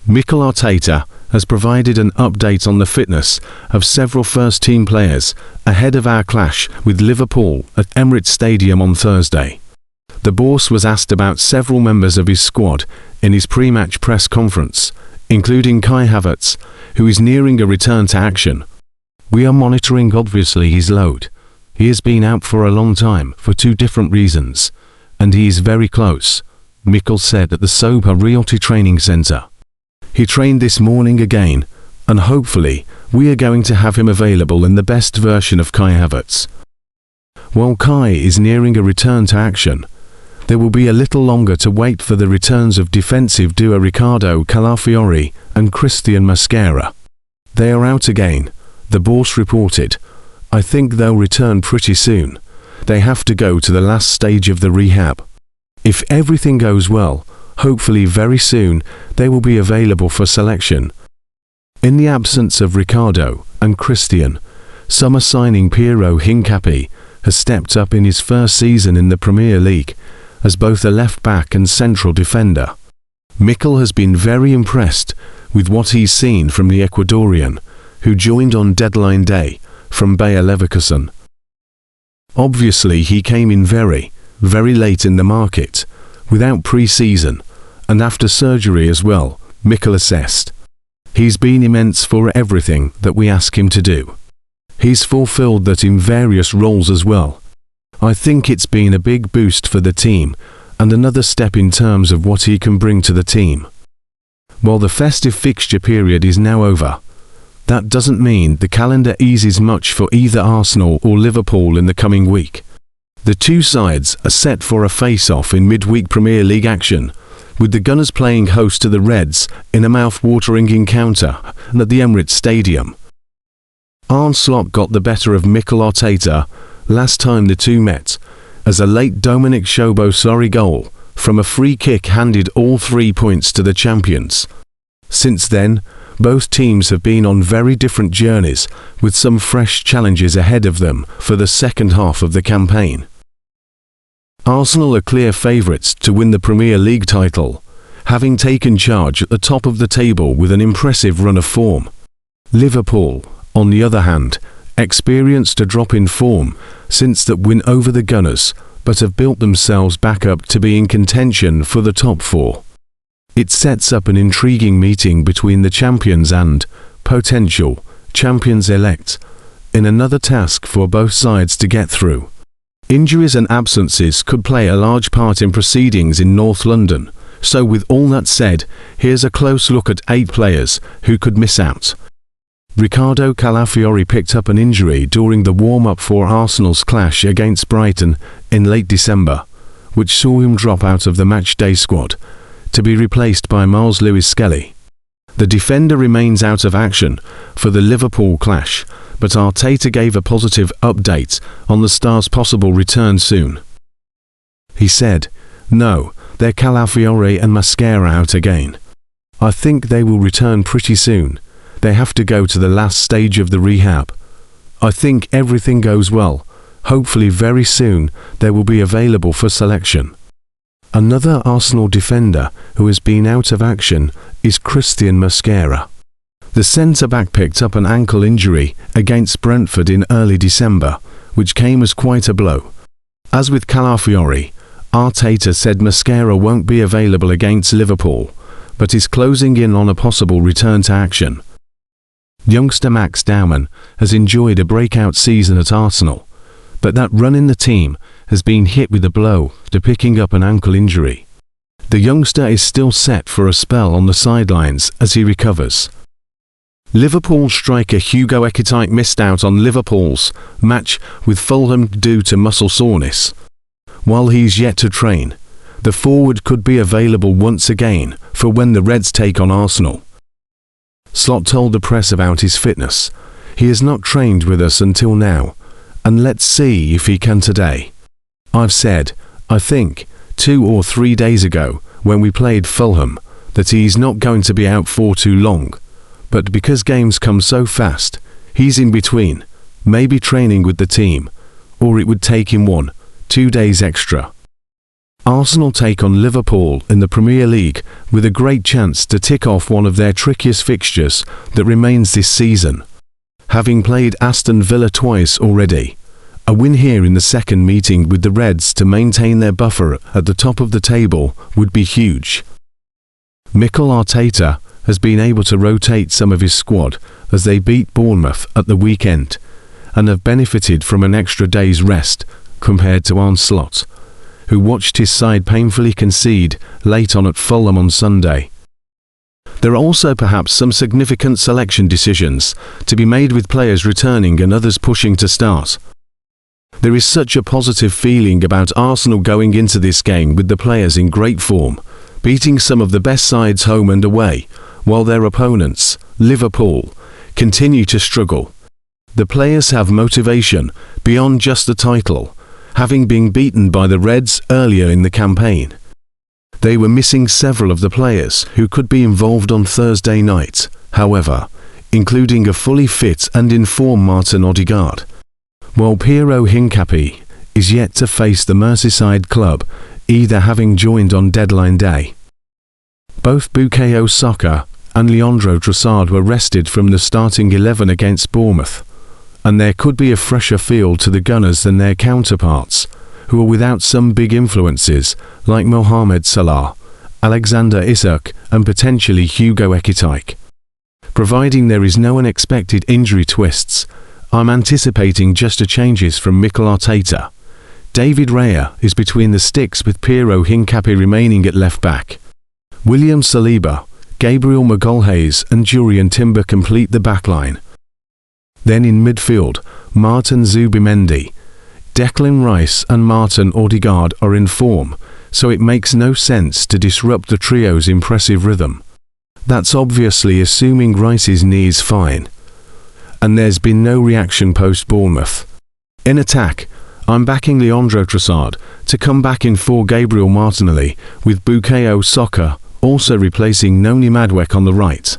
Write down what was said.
Mikel Arteta has provided an update on the fitness of several first-team players ahead of our clash with Liverpool at Emirates Stadium on Thursday. The boss was asked about several members of his squad in his pre-match press conference, including Kai Havertz, who is nearing a return to action. "We are monitoring obviously his load. He has been out for a long time for two different reasons, and he is very close," Mikel said at the Soba Realty Training Centre. "He trained this morning again, and hopefully we are going to have him available in the best version of Kai Havertz. While Kai is nearing a return to action, there will be a little longer to wait for the returns of defensive duo Riccardo Calafiori and Christian Mosquera. They are out again," the boss reported. "I think they'll return pretty soon. They have to go to the last stage of the rehab. If everything goes well, hopefully very soon they will be available for selection." In the absence of Riccardo and Christian, summer signing Piero Hincapié has stepped up in his first season in the Premier League as both a left-back and central defender. Mikel has been very impressed with what he's seen from the Ecuadorian, who joined on deadline day from Bayer Leverkusen. "Obviously he came in very late in the market, without pre-season, and after surgery as well," Mikel assessed. "He's been immense for everything that we ask him to do. He's fulfilled that in various roles as well. I think it's been a big boost for the team and another step in terms of what he can bring to the team." While the festive fixture period is now over, that doesn't mean the calendar eases much for either Arsenal or Liverpool in the coming week. The two sides are set for a face-off in midweek Premier League action, with the Gunners playing host to the Reds in a mouth-watering encounter at the Emirates Stadium. Arne Slot got the better of Mikel Arteta last time the two met, as a late Dominic Szoboszlai goal from a free kick handed all 3 points to the champions. Since then, both teams have been on very different journeys, with some fresh challenges ahead of them for the second half of the campaign. Arsenal are clear favourites to win the Premier League title, having taken charge at the top of the table with an impressive run of form. Liverpool, on the other hand, experienced a drop in form since that win over the Gunners, but have built themselves back up to be in contention for the top four. It sets up an intriguing meeting between the champions and potential champions-elect, in another task for both sides to get through. Injuries and absences could play a large part in proceedings in North London, so with all that said, here's a close look at 8 players who could miss out. Riccardo Calafiori picked up an injury during the warm-up for Arsenal's clash against Brighton in late December, which saw him drop out of the match-day squad, to be replaced by Miles Lewis-Skelly. The defender remains out of action for the Liverpool clash, but Arteta gave a positive update on the star's possible return soon. He said, "No, they're Calafiori and Mosquera out again. I think they will return pretty soon. They have to go to the last stage of the rehab. I think everything goes well. Hopefully very soon they will be available for selection." Another Arsenal defender who has been out of action is Christian Mosquera. The centre-back picked up an ankle injury against Brentford in early December, which came as quite a blow. As with Calafiori, Arteta said Mosquera won't be available against Liverpool, but is closing in on a possible return to action. Youngster Max Dowman has enjoyed a breakout season at Arsenal, but that run in the team has been hit with a blow to picking up an ankle injury. The youngster is still set for a spell on the sidelines as he recovers. Liverpool striker Hugo Ekitike missed out on Liverpool's match with Fulham due to muscle soreness. While he's yet to train, the forward could be available once again for when the Reds take on Arsenal. Slot told the press about his fitness. "He has not trained with us until now, and let's see if he can today. I've said, I think, 2 or 3 days ago, when we played Fulham, that he's not going to be out for too long, but because games come so fast, he's in between, maybe training with the team, or it would take him 1-2 days extra." Arsenal take on Liverpool in the Premier League with a great chance to tick off one of their trickiest fixtures that remains this season. Having played Aston Villa twice already, a win here in the second meeting with the Reds to maintain their buffer at the top of the table would be huge. Mikel Arteta has been able to rotate some of his squad as they beat Bournemouth at the weekend and have benefited from an extra day's rest compared to Arne Slot, who watched his side painfully concede late on at Fulham on Sunday. There are also perhaps some significant selection decisions to be made with players returning and others pushing to start. There is such a positive feeling about Arsenal going into this game with the players in great form, beating some of the best sides home and away, while their opponents, Liverpool, continue to struggle. The players have motivation beyond just the title, having been beaten by the Reds earlier in the campaign. They were missing several of the players who could be involved on Thursday night, however, including a fully fit and in form Martin Odegaard, while Piero Hincapié is yet to face the Merseyside club, either having joined on deadline day. Both Bukayo Saka and Leandro Trossard were rested from the starting 11 against Bournemouth, and there could be a fresher feel to the Gunners than their counterparts, who are without some big influences like Mohamed Salah, Alexander Isak and potentially Hugo Ekitike. Providing there is no unexpected injury twists, I'm anticipating just a changes from Mikel Arteta. David Raya is between the sticks with Piero Hincapié remaining at left back. William Saliba, Gabriel Magalhaes and Jurriën Timber complete the backline. Then in midfield, Martin Zubimendi, Declan Rice and Martin Odegaard are in form, so it makes no sense to disrupt the trio's impressive rhythm. That's obviously assuming Rice's knee is fine. And there's been no reaction post-Bournemouth. In attack, I'm backing Leandro Trossard to come back in for Gabriel Martinelli, with Bukayo Saka also replacing Noni Madueke on the right.